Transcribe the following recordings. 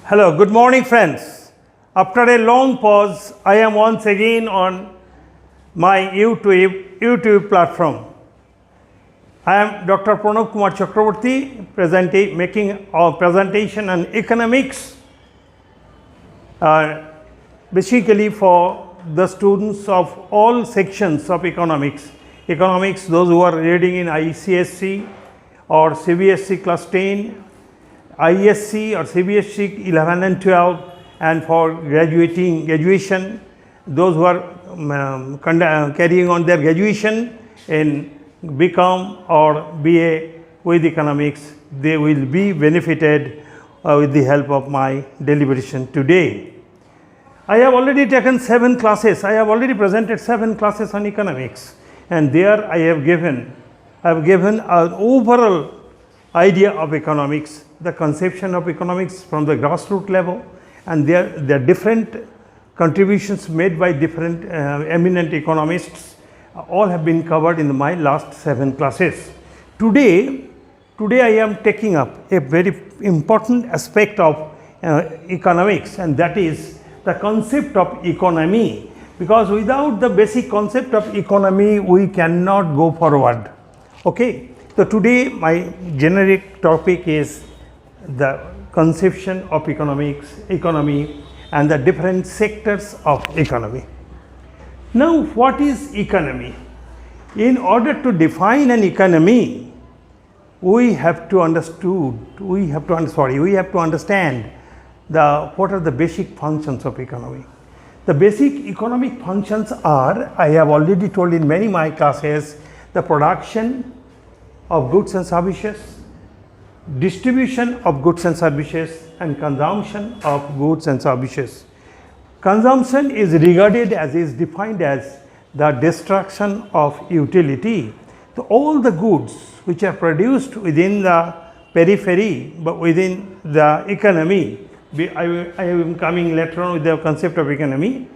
Hello, good morning friends. After a long pause, I am once again on my YouTube platform. I am Dr. Kr.Chakrabarti making a presentation on economics, basically for the students of all sections of economics. Economics, those who are reading in ICSE or CBSE class 10, ISC or CBSE 11 and 12, and for graduation, those who are carrying on their graduation in BCom or BA with economics, they will be benefited with the help of my deliberation today. I have already taken 7 classes. I have already presented 7 classes on economics, and there I have given an overall idea of economics, the conception of economics from the grassroots level, and there are different contributions made by different eminent economists. All have been covered in my last 7 classes. Today I am taking up a very important aspect of economics, and that is the concept of economy, because without the basic concept of economy we cannot go forward. Okay, so today my generic topic is the conception of economy and the different sectors of economy. Now, what is economy? In order to define an economy, we have to understand what are the basic functions of economy. The basic economic functions are, I have already told in many my classes, the production of goods and services, distribution of goods and services, and consumption of goods and services. Consumption is regarded as, is defined as the destruction of utility. So all the goods which are produced within the periphery, but within the economy, I am coming later on with the concept of economy.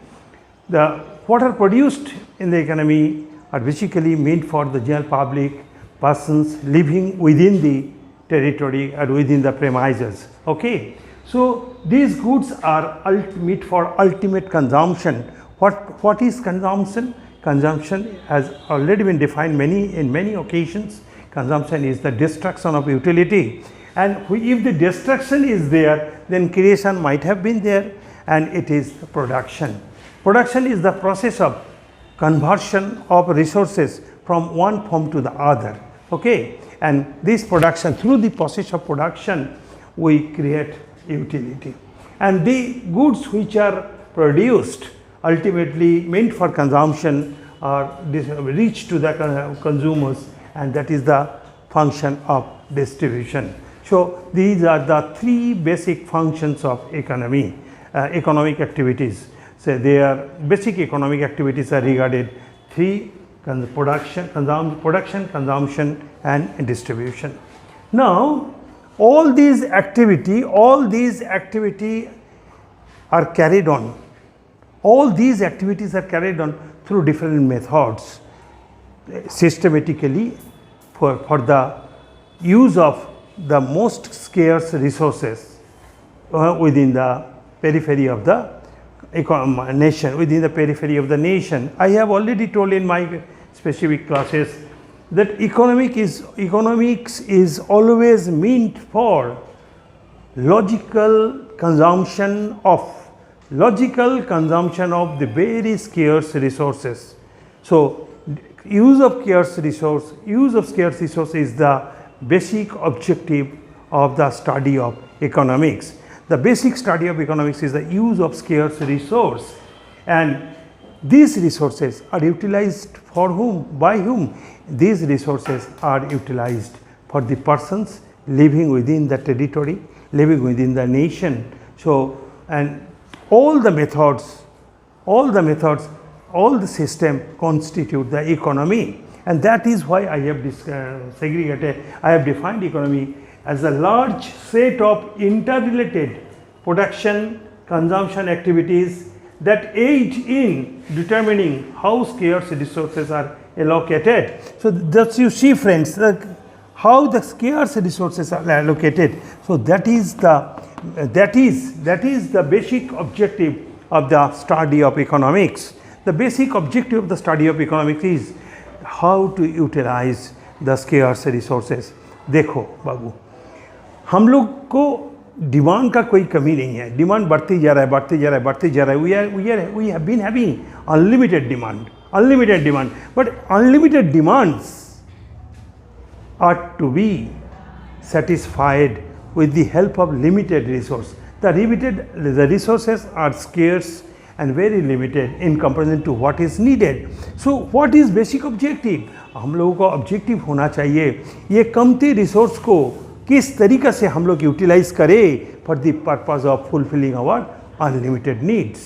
What are produced in the economy are basically meant for the general public, persons living within the territory or within the premises. Okay, so these goods are meant for ultimate consumption. What is consumption? Consumption has already been defined in many occasions. Consumption is the destruction of utility, and if the destruction is there, then creation might have been there, and it is production. Production is the process of conversion of resources from one form to the other. Okay, and this production, through the process of production, we create utility, and the goods which are produced ultimately meant for consumption are reached to the consumers, and that is the function of distribution. So these are the 3 basic functions of economy, economic activities. So their basic economic activities are regarded 3: production, consumption, and distribution. Now, all these activity are carried on. All these activities are carried on through different methods, systematically for the use of the most scarce resources within the periphery of the nation, within the periphery of the nation. I have already told in my specific classes that economics is always meant for logical consumption of the very scarce resources. So use of scarce resource is the basic objective of the study of economics. The basic study of economics is the use of scarce resource, and these resources are utilized for whom? By whom? These resources are utilized for the persons living within the territory, living within the nation. So, and all the system constitute the economy, and that is why I have defined economy as a large set of interrelated production, consumption activities that aid in determining how scarce resources are allocated. So thus you see, friends, how the scarce resources are allocated. So that is the that is the basic objective of the study of economics. The basic objective of the study of economics is how to utilize the scarce resources. देखो बाबू, हम लोग को demand का कोई कमी नहीं है, demand बढ़ती जा रहा है, बढ़ती जा रहा है, बढ़ती जा रहा है. We have been having unlimited demand, but unlimited demands are to be satisfied with the help of limited resource. The resources are scarce and very limited in comparison to what is needed. So what is basic objective? हम लोगों का objective होना चाहिए ये कमती resource को किस तरीक़े से हम लोग यूटिलाइज करें for the purpose of fulfilling our unlimited needs.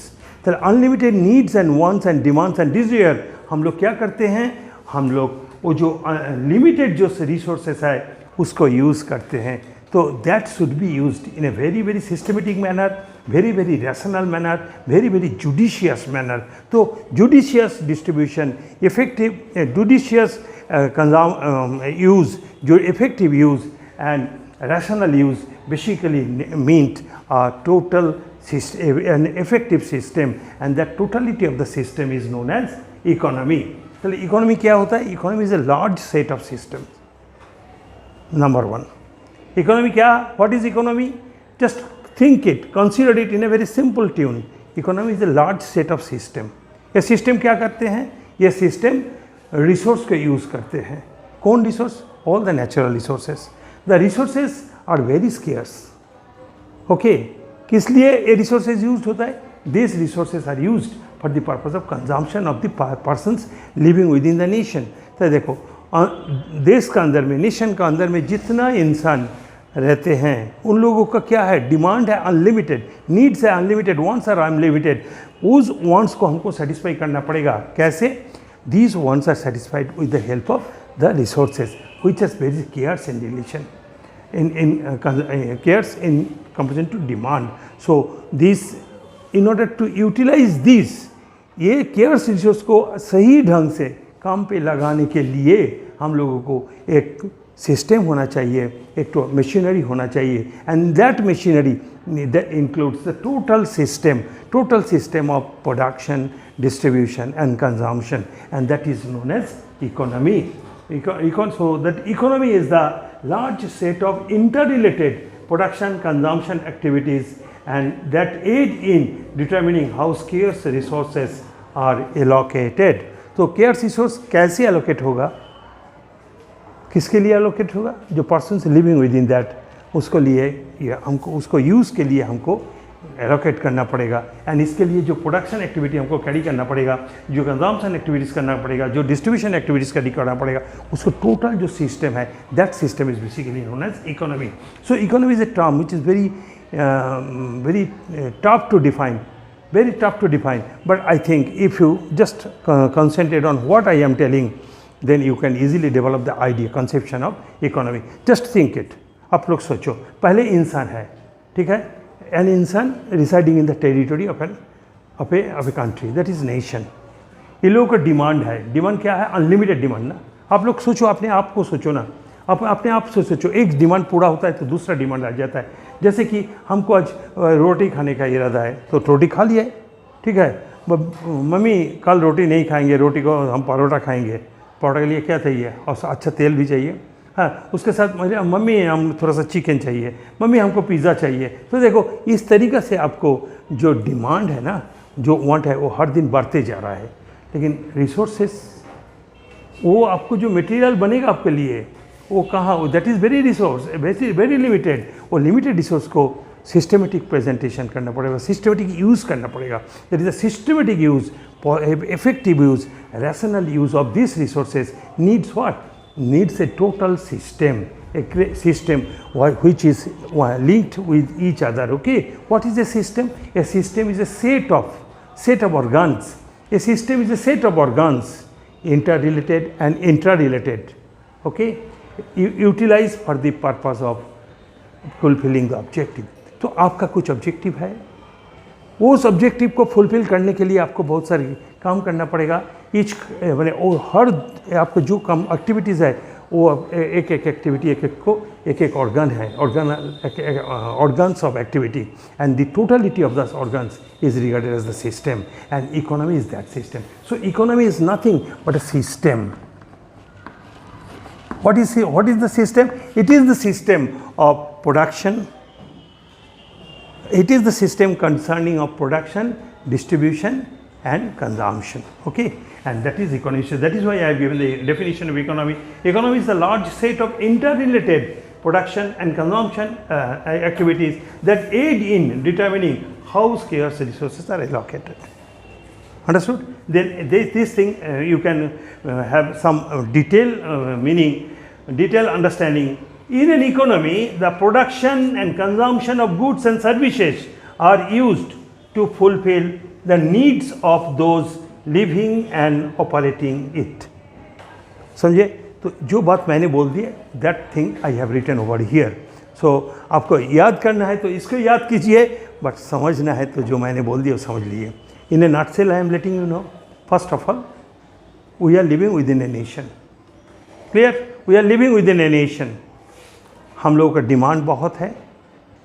तो unlimited needs and wants and demands and desire हम लोग क्या करते हैं, हम लोग वो जो लिमिटेड जो रिसोर्सेस है उसको यूज़ करते हैं. तो that should be used in a very very systematic manner, very very rational manner, very very judicious manner. So judicious distribution, effective judicious use, effective use and rational use basically meant a total system, an effective system, and that totality of the system is known as economy. So economy क्या होता है? Economy is a large set of systems. Number one, economy क्या? What is economy? Just think it, consider it in a very simple tune. Economy is a large set of system. ये system क्या करते हैं? ये system resource को use करते हैं. कौन resource? All the natural resources. The resources are very scarce. Okay, किस लिए ये रिसोर्सेज यूज होता है? This resources are used for the purpose of consumption of the persons living within the nation. तो देखो देश का अंदर में, नेशन का अंदर में जितना इंसान रहते हैं उन लोगों का क्या है? डिमांड है अनलिमिटेड, नीड्स है अनलिमिटेड, वांट्स आर अनलिमिटेड. उस वांट्स को हमको सेटिस्फाई करना पड़ेगा. कैसे? These wants are satisfied with the help of the resources which is very scarce in relation in cares in comparison to demand. So this, in order to utilize this, ये cares resource को सही ढंग से काम पे लगाने के लिए हम लोगों को एक सिस्टम होना चाहिए, एक तो मशीनरी होना चाहिए. And that machinery that includes the total system of production, distribution and consumption, and that is known as economy. So that economy is the large set of interrelated production consumption activities and that aid in determining how scarce resources are allocated. तो scarce resource कैसे allocate होगा? किसके लिए allocate होगा? जो persons living within that, उसको लिए हमको उसको यूज़ के लिए हमको एलोकेट करना पड़ेगा. एंड इसके लिए जो प्रोडक्शन एक्टिविटी हमको कैरी करना पड़ेगा, जो कंजम्पशन एक्टिविटीज़ करना पड़ेगा, जो डिस्ट्रीब्यूशन एक्टिविटीज़ कैरी करना पड़ेगा, उसको टोटल जो सिस्टम है, that system is basically known as economy. So economy is a term which is very tough to define, but I think if you just concentrate on what I am telling, then you can easily develop the idea, conception of economy. Just think it. आप लोग सोचो, पहले इंसान है, ठीक है, N इंसान residing in the territory of a country, that is nation. ये लोगों का डिमांड है. डिमांड क्या है? अनलिमिटेड डिमांड ना. आप लोग सोचो, अपने आप को सोचो ना, अपने आप से सोचो. एक डिमांड पूरा होता है तो दूसरा डिमांड आ जाता है. जैसे कि हमको आज रोटी खाने का इरादा है तो रोटी खा लिया है, ठीक है. मम्मी कल रोटी नहीं खाएंगे, रोटी को हम परोठा खाएंगे. परोठा के लिए क्या चाहिए? और अच्छा तेल भी चाहिए. हाँ, उसके साथ मम्मी हम थोड़ा सा चिकन चाहिए, मम्मी हमको पिज़्ज़ा चाहिए. तो देखो इस तरीक़े से आपको जो डिमांड है ना, जो वांट है, वो हर दिन बढ़ते जा रहा है. लेकिन रिसोर्सेस, वो आपको जो मटेरियल बनेगा आपके लिए, वो कहाँ? That is very resource, very limited. वो लिमिटेड रिसोर्स को सिस्टमेटिक प्रेजेंटेशन करना पड़ेगा, सिस्टमेटिक यूज़ करना पड़ेगा. That is a systematic use, effective use, rational use of these resources needs what? Needs a total system, a system which is linked with each other. Okay, what is a system? A system is a set of organs. A system is a set of organs, interrelated and intrarelated. Okay, utilized for the purpose of fulfilling the objective. तो आपका कुछ objective है, उस objective को fulfil करने के लिए आपको बहुत सारी काम करना पड़ेगा. ईच मैंने हर आपको जो काम एक्टिविटीज़ है वो एक एक एक्टिविटी एक एक ऑर्गन है, organs of activity, and the totality of the organs is regarded as the system, and economy is that system. So economy is nothing but a system. What is the system? It is the system of production. It is the system concerning of production, distribution and consumption. Okay, and that is economy. So that is why I have given the definition of economy. Economy is the large set of interrelated production and consumption activities that aid in determining how scarce resources are allocated. Understood? Then this thing you can have some detailed understanding. In an economy, the production and consumption of goods and services are used to fulfill the needs of those living and operating it. समझे? तो जो बात मैंने बोल दी है, that thing I have written over here. So आपको याद करना है तो इसको याद कीजिए, बट समझना है तो जो मैंने बोल दिया वो समझ लीजिए. In a nutshell, I am letting you know. First of all, we are living within a nation. Clear? We are living within a nation. हम लोगों का डिमांड बहुत है,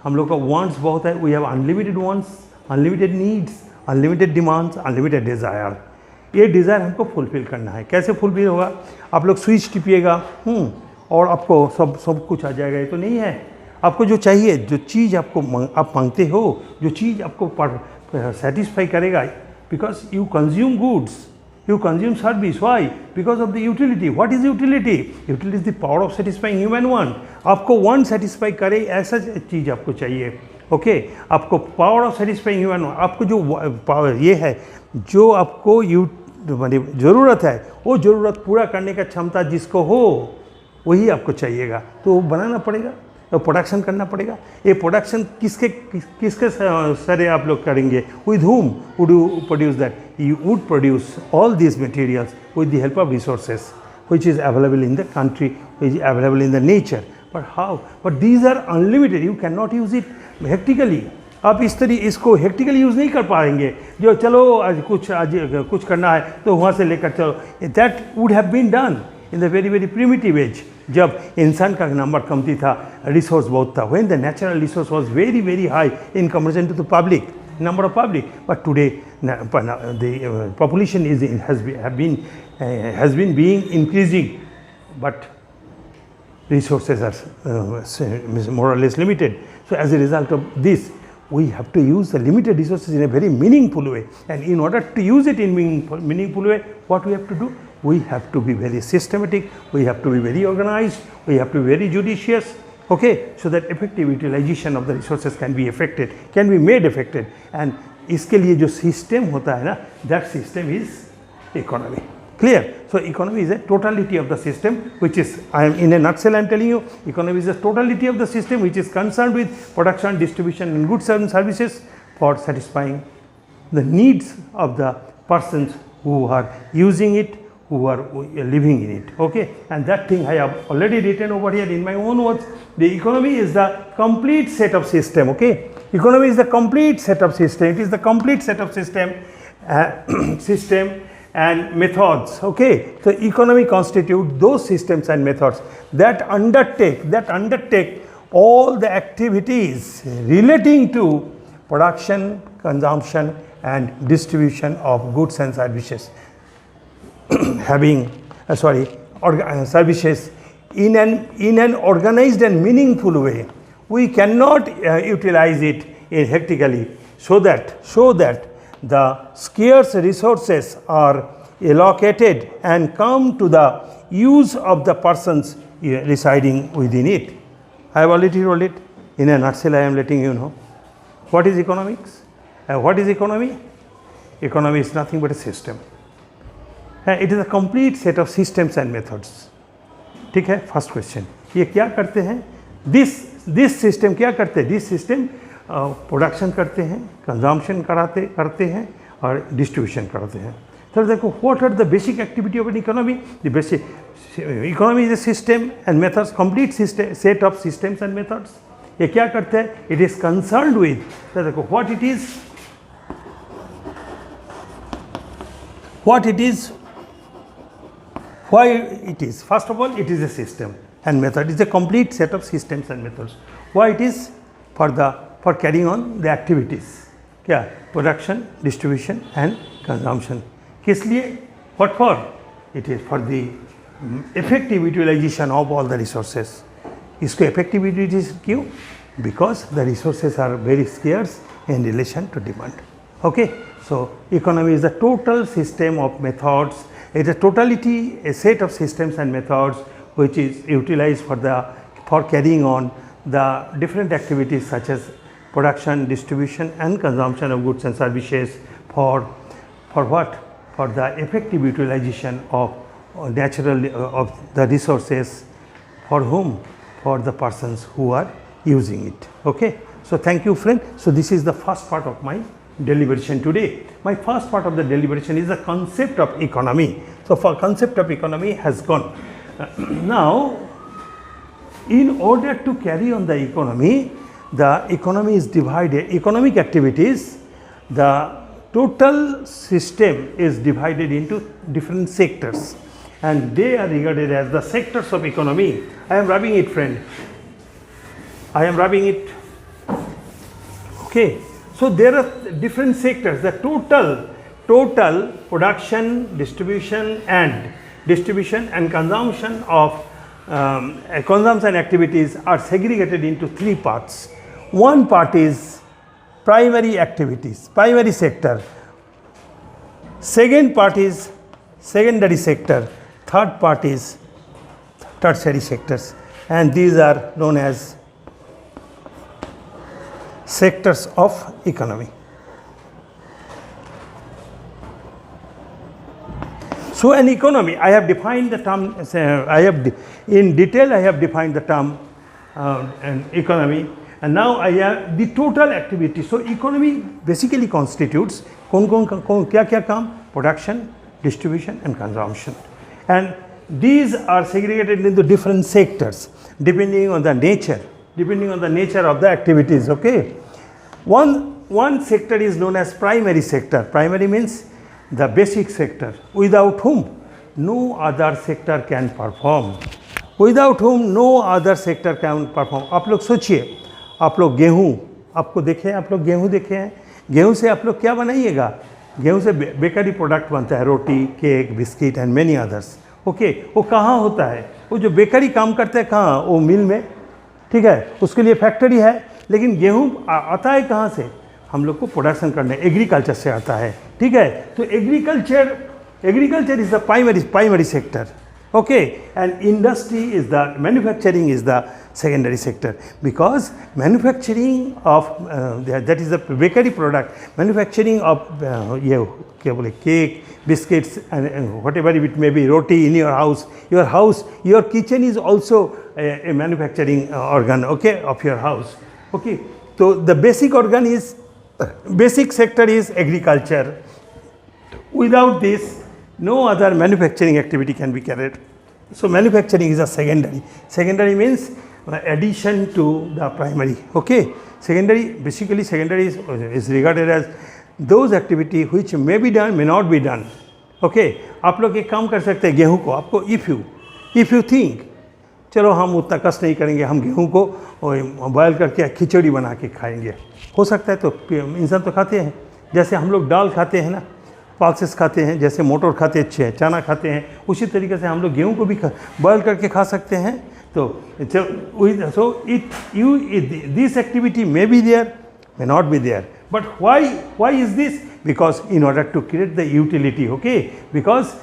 हम लोगों का वांट्स बहुत है. We have unlimited wants, unlimited needs, unlimited demands, unlimited desire. ये डिज़ायर हमको फुलफिल करना है. कैसे फुलफिल होगा? आप लोग स्विच टिपिएगा और आपको सब कुछ आ जाएगा. ये तो नहीं है. आपको जो चाहिए, जो चीज़ आपको आप मांगते हो, जो चीज़ आपको satisfy करेगा, because you consume goods, you consume service. Why? Because of the utility. What is utility? Utility is the power of satisfying human want. आपको want satisfy करे ऐसा चीज़ आपको चाहिए. ओके, आपको पावर ऑफ सेटिस्फाइंग ह्यूमन, आपको जो power ये है, जो आपको ज़रूरत है, वो ज़रूरत पूरा करने का क्षमता जिसको हो वही आपको चाहिएगा. तो वो बनाना पड़ेगा, तो प्रोडक्शन करना पड़ेगा. ये प्रोडक्शन किसके सरे आप लोग करेंगे? With whom would you produce that? You would produce all these materials with the help of resources which is available in the country, which is available in the nature. But how? But these are unlimited. You cannot use it hectically. आप इसको हेक्टिकली use नहीं कर पाएंगे. जो चलो आज कुछ करना है तो वहाँ से लेकर चलो. That would have been done in the very very primitive age, जब इंसान का नंबर कमती था, रिसोर्स बहुत था. When the natural resource was very very high in comparison to the public number of public. But today the population has been being increasing, but resources are more or less limited. So as a result of this, we have to use the limited resources in a very meaningful way. And in order to use it in meaningful way, what we have to do? We have to be very systematic, we have to be very organized, we have to be very judicious, okay, so that effective utilization of the resources can be made effective. And इसके लिए जो system होता है ना, that system is economy. Clear? So economy is a totality of the system, which is, in a nutshell I am telling you, economy is a totality of the system which is concerned with production, distribution and goods and services for satisfying the needs of the persons who are using it, who are living in it. Okay, and that thing I have already written over here in my own words. The economy is the complete set of system. Okay, economy is the complete set of system. It is the complete set of system and methods. Okay, so economy constitutes those systems and methods that undertake all the activities relating to production, consumption and distribution of goods and services. Services in an organized and meaningful way. We cannot utilize it hectically, so that the scarce resources are allocated and come to the use of the persons residing within it. I have already told it. In a nutshell, I am letting you know. What is economics? What is economy? Economy is nothing but a system. It is a complete set of systems and methods. ठीक है, first question. ये क्या करते हैं? This system क्या करते हैं? This system production करते हैं, कंजम्पशन करते हैं और डिस्ट्रीब्यूशन करते हैं. तो देखो, what are the basic activity of an economy? The basic economy is a system and methods, complete set of systems and methods. ये क्या करते हैं? इट इज कंसर्न्ड विद, तो देखो what Why it is? First of all, it is a system and method. It's a complete set of systems and methods. Why it is? For carrying on the activities. क्या? Production, distribution and consumption. किस लिए? What for? It is for the effective utilization of all the resources. इसको effective utilization क्यों? Because the resources are very scarce in relation to demand. Okay, so economy is the total system of methods. It is a totality, a set of systems and methods which is utilized for carrying on the different activities such as production, distribution and consumption of goods and services for what? For the effective utilization of of the resources. For whom? For the persons who are using it. Okay, so thank you friend. So this is the first part of my deliberation today. My first part of the deliberation is the concept of economy. So for concept of economy has gone. Now in order to carry on the economy is divided, economic activities, the total system is divided into different sectors and they are regarded as the sectors of economy. I am rubbing it friend, I am rubbing it. Okay, so there are different sectors. The total production, distribution and consumption of consumption activities are segregated into three parts. One part is primary activities, primary sector. Second part is secondary sector. Third part is tertiary sectors, and these are known as sectors of economy. So an economy, I have defined the term, in detail I have defined the term an economy, and now I have the total activity. So economy basically constitutes क्या काम? Production, distribution and consumption, and these are segregated into different sectors depending on the nature of the activities. Okay, one sector is known as primary sector. Primary means the basic sector, without whom no other sector can perform. Without whom no other sector can perform. आप लोग सोचिए, आप लोग गेहूँ, आपको देखे, आप लोग गेहूँ देखे हैं, गेहूँ से आप लोग क्या बनाइएगा? गेहूँ से बेकरी प्रोडक्ट बनता है, रोटी, cake, biscuit and many others. Okay, वो कहाँ होता है? वो जो बेकरी काम करते हैं कहाँ? वो मिल में, ठीक है, उसके लिए फैक्ट्री है, लेकिन गेहूँ आता है कहाँ से? हम लोग को प्रोडक्शन करने एग्रीकल्चर से आता है, ठीक है. तो agriculture is the primary sector. Okay, and industry is the, manufacturing is the secondary sector, because manufacturing of that is the bakery product, manufacturing of ये क्या बोले, cake, biscuits and whatever it may be, roti in your house, your kitchen is also a manufacturing organ, okay, of your house. Okay, so the basic sector is agriculture. Without this, no other manufacturing activity can be carried. So manufacturing is a secondary. Secondary means addition to the primary. Okay, secondary, basically secondary is regarded as those activity which may be done, may not be done. Okay, आप लोग एक काम कर सकते हैं, गेहूँ को आपको if you think, चलो हम उतना कष्ट नहीं करेंगे, हम गेहूँ को बॉयल करके खिचड़ी बना के खाएंगे, हो सकता है. तो इंसान तो खाते हैं, जैसे हम लोग दाल खाते हैं ना, पल्सेस खाते हैं, जैसे मोटर खाते हैं, चना खाते हैं, उसी तरीके से हम लोग गेहूं को भी बॉयल करके खा सकते हैं. तो this activity may be there, may not be there, but why is this? Because in order to create the utility, okay, because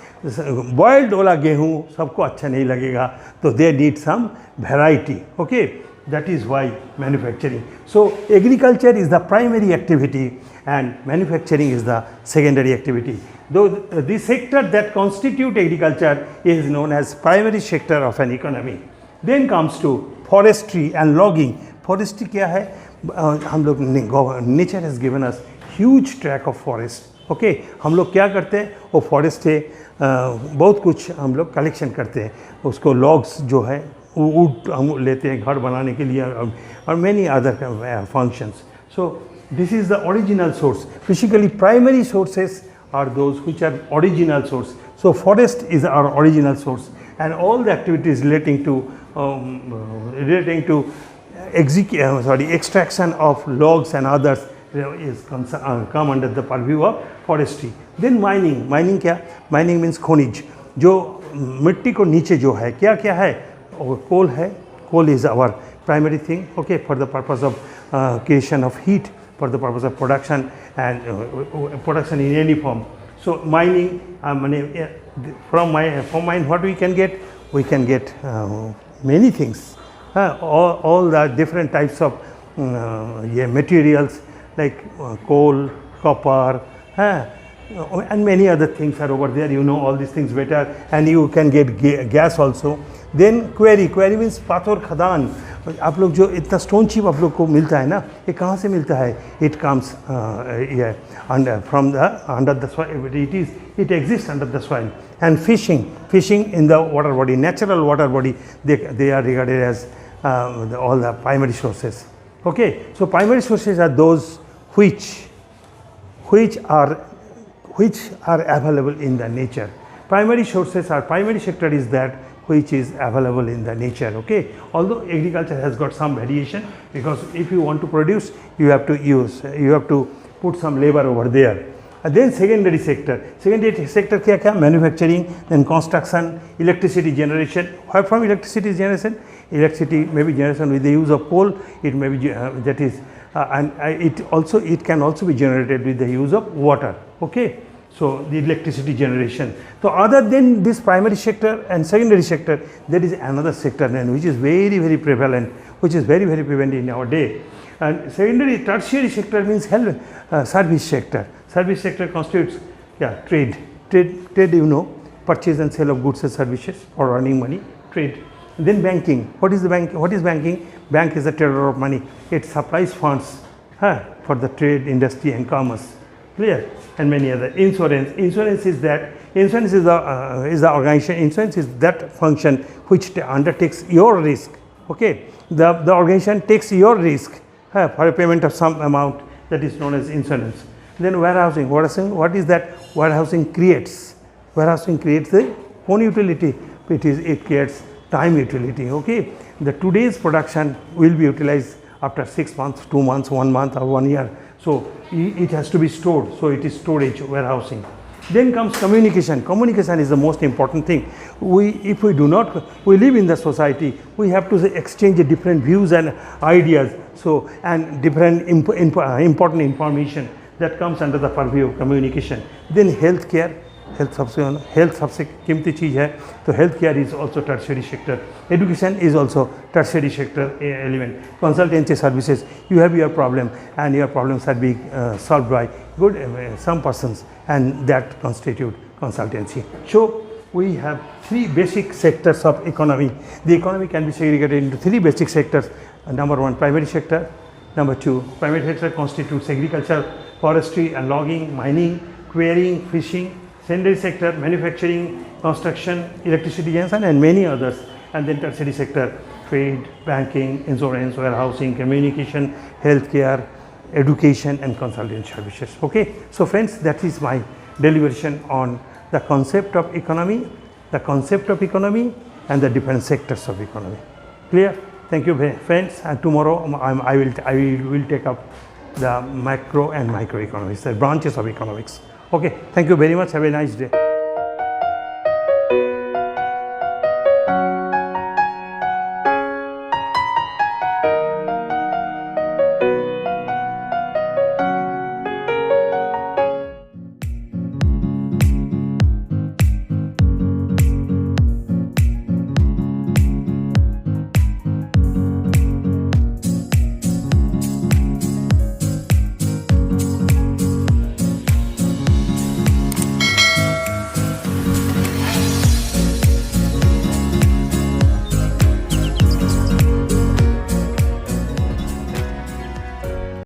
boiled वाला गेहूं सबको अच्छा नहीं लगेगा, तो they need some variety. Okay, that is why manufacturing. So agriculture is the primary activity and manufacturing is the secondary activity. Though the sector that constitute agriculture is known as primary sector of an economy. Then comes to forestry and logging. Forestry क्या है? हम लोग nature has given us huge tract of forest. Okay, हम लोग क्या करते हैं? वो forest से बहुत कुछ हम लोग collection करते हैं. उसको logs जो है wood हम लेते हैं घर बनाने के लिए और many other functions. So this is the original source. Basically primary sources are those which are original source. So forest is our original source, and all the activities relating to extraction of logs and others is come under the purview of forestry. Then mining. Mining क्या? Mining means खनिज. जो मिट्टी को नीचे जो है क्या क्या है? Coal है. Coal is our primary thing. Okay, for the purpose of creation of heat, for the purpose of production and production in any form. So mining, from mine what we can get? We can get many things. All the different types of materials like coal, copper, and many other things are over there. You know all these things better, and you can get gas also. Then quarry. Quarry means पाथर खदान. आप लोग जो इतना stone chip आप लोग को मिलता है ना, ये कहाँ से मिलता है? It comes under the soil. It exists under the soil. And fishing in the water body, natural water body, they are regarded as all the primary sources. Okay, so primary sources are those which are available in the nature. Primary sources are, primary sector is that which is available in the nature. Okay, although agriculture has got some variation, because if you want to produce, you have to put some labor over there. And then secondary sector क्या क्या? Manufacturing, then construction, electricity generation. Where from electricity generation? Electricity may be generation with the use of coal. It may be it can also be generated with the use of water. Okay, so the electricity generation. So other than this primary sector and secondary sector, there is another sector then which is very very prevalent, in our day. And secondary, tertiary sector means service sector. Service sector constitutes trade, you know, purchase and sale of goods and services for earning money, trade. And then banking. What is banking? Bank is a trader of money. It supplies funds for the trade, industry and commerce. Clear? And many other. Insurance is the organization. Insurance is that function which undertakes your risk. Okay, the organization takes your risk for a payment of some amount, that is known as insurance. Then warehousing. What is that? Warehousing creates the own utility. It creates time utility. Okay, the today's production will be utilized after 6 months, 2 months, 1 month or 1 year. So it has to be stored. So it is storage, warehousing. Then comes communication. Communication is the most important thing. If we live in the society, we have to exchange different views and ideas. So and different important information that comes under the purview of communication. Then healthcare. Health सबसे कीमती चीज़ है, तो health care is also tertiary sector. Education is also tertiary sector element. Consultancy services, you have your problem and your problems are being solved by some persons, and that constitute consultancy. So we have 3 basic sectors of economy. The economy can be segregated into 3 basic sectors. Number 1, primary sector. Number 2, primary sector constitutes agriculture, forestry and logging, mining, quarrying, fishing. Secondary sector, manufacturing, construction, electricity generation and many others. And then tertiary sector, trade, banking, insurance, warehousing, communication, healthcare, education and consultant services. Okay, so friends, that is my deliberation on the concept of economy and the different sectors of economy. Clear? Thank you friends, and tomorrow I will take up the macro and microeconomics, the branches of economics. Okay, thank you very much. Have a nice day.